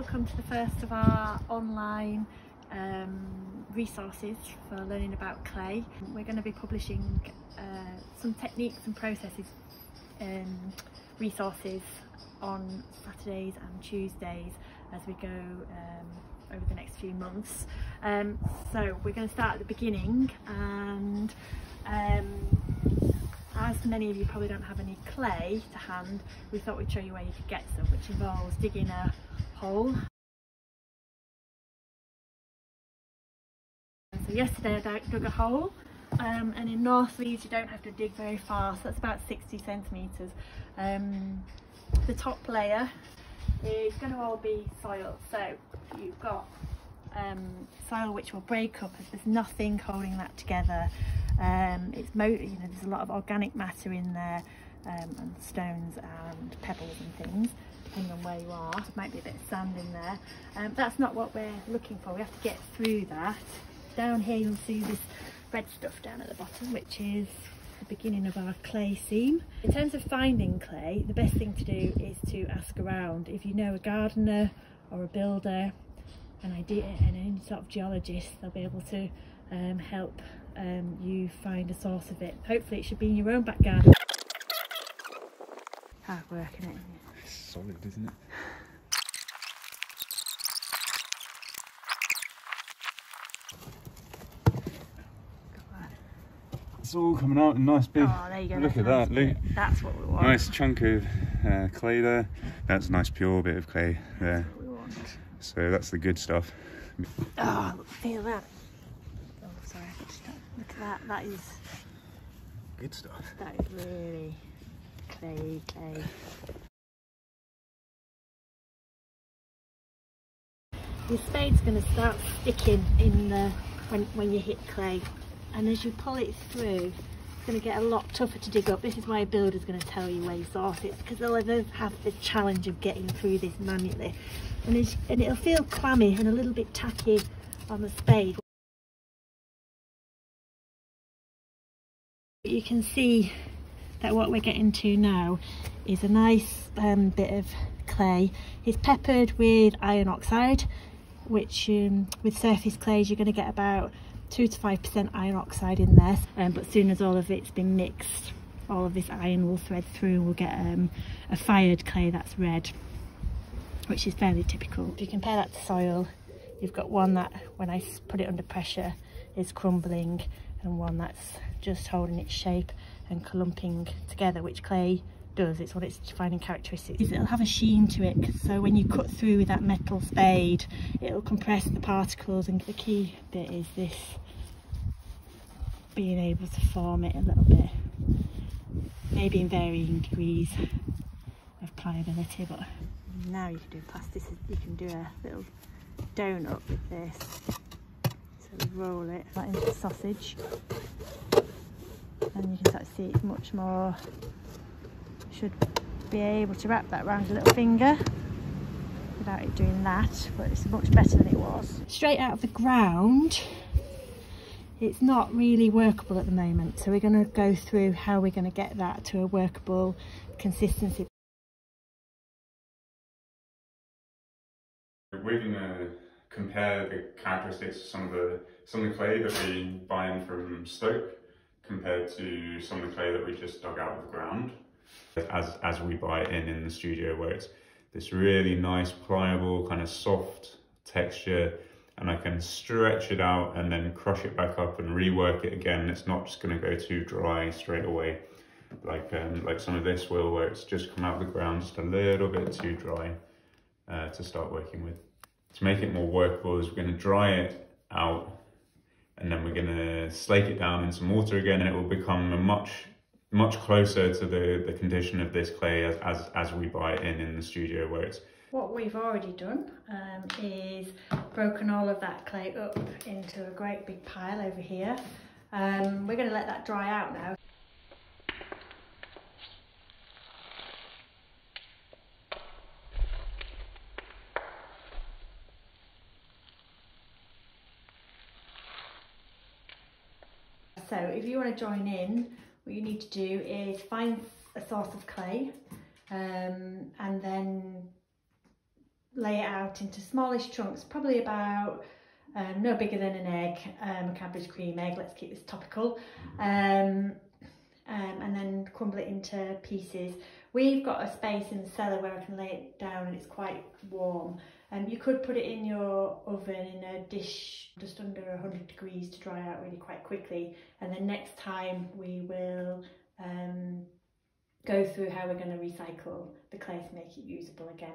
welcome to the first of our online resources for learning about clay. We're going to be publishing some techniques and processes resources on Saturdays and Tuesdays as we go over the next few months. So we're going to start at the beginning, and as many of you probably don't have any clay to hand, we thought we'd show you where you could get some, which involves digging a hole. So yesterday I dug a hole, and in North Leeds you don't have to dig very far, so that's about 60 centimetres. The top layer is going to all be soil, so you've got soil which will break up as there's nothing holding that together. There's a lot of organic matter in there, and stones and pebbles and things, depending on where you are. There might be a bit of sand in there. That's not what we're looking for. We have to get through that. Down here you'll see this red stuff down at the bottom, which is the beginning of our clay seam. In terms of finding clay, the best thing to do is to ask around. If you know a gardener or a builder, an idea, and any sort of geologist, they'll be able to help you find a source of it. Hopefully it should be in your own back garden. Hard work, isn't it? It's solid, isn't it? It's all coming out in nice big. Oh, there you go. Look at that, Luke. That's what we want. Nice chunk of clay there. That's a nice pure bit of clay there. That's what we want. So that's the good stuff. Oh, look, feel that. Oh, sorry. Look at that. That is Good stuff. That is really clay. Your spade's going to start sticking in the when you hit clay, and as you pull it through, it's going to get a lot tougher to dig up. This is why a builder's going to tell you where you source it, because they'll have the challenge of getting through this manually, and it'll feel clammy and a little bit tacky on the spade. You can see that what we're getting to now is a nice bit of clay. It's peppered with iron oxide, which with surface clays you're going to get about 2 to 5% iron oxide in there, but as soon as all of it's been mixed, all of this iron will thread through and we'll get a fired clay that's red, which is fairly typical. If you compare that to soil, you've got one that when I put it under pressure is crumbling, and one that's just holding its shape and clumping together, which clay does. It's one of its defining characteristics. It'll have a sheen to it, so when you cut through with that metal spade, it'll compress the particles, and the key bit is this, being able to form it a little bit, maybe in varying degrees of pliability. But now you can do plasticity, you can do a little donut with this. So we roll it right into the sausage, and you can start to see it's much more, should be able to wrap that around your little finger without it doing that, but it's much better than it was. Straight out of the ground, it's not really workable at the moment, so we're going to go through how we're going to get that to a workable consistency. We're going to compare the characteristics of some of the clay that we buy in from Stoke compared to some of the clay that we just dug out of the ground. As we buy it in the studio, where it's this really nice, pliable, kind of soft texture, and I can stretch it out and then crush it back up and rework it again. It's not just going to go too dry straight away, like some of this will, where it's just come out of the ground just a little bit too dry to start working with. To make it more workable, is we're going to dry it out, and then we're going to slake it down in some water again, and it will become a much closer to the condition of this clay as we buy it in the studio, where it's. What we've already done is broken all of that clay up into a great big pile over here. We're going to let that dry out now. So if you want to join in, what you need to do is find a source of clay, and then lay it out into smallish chunks, probably about no bigger than an egg, a Cadbury's cream egg, let's keep this topical, and then crumble it into pieces. We've got a space in the cellar where I can lay it down and it's quite warm. You could put it in your oven in a dish just under 100 degrees to dry out really quite quickly, and then next time we will go through how we're going to recycle the clay to make it usable again.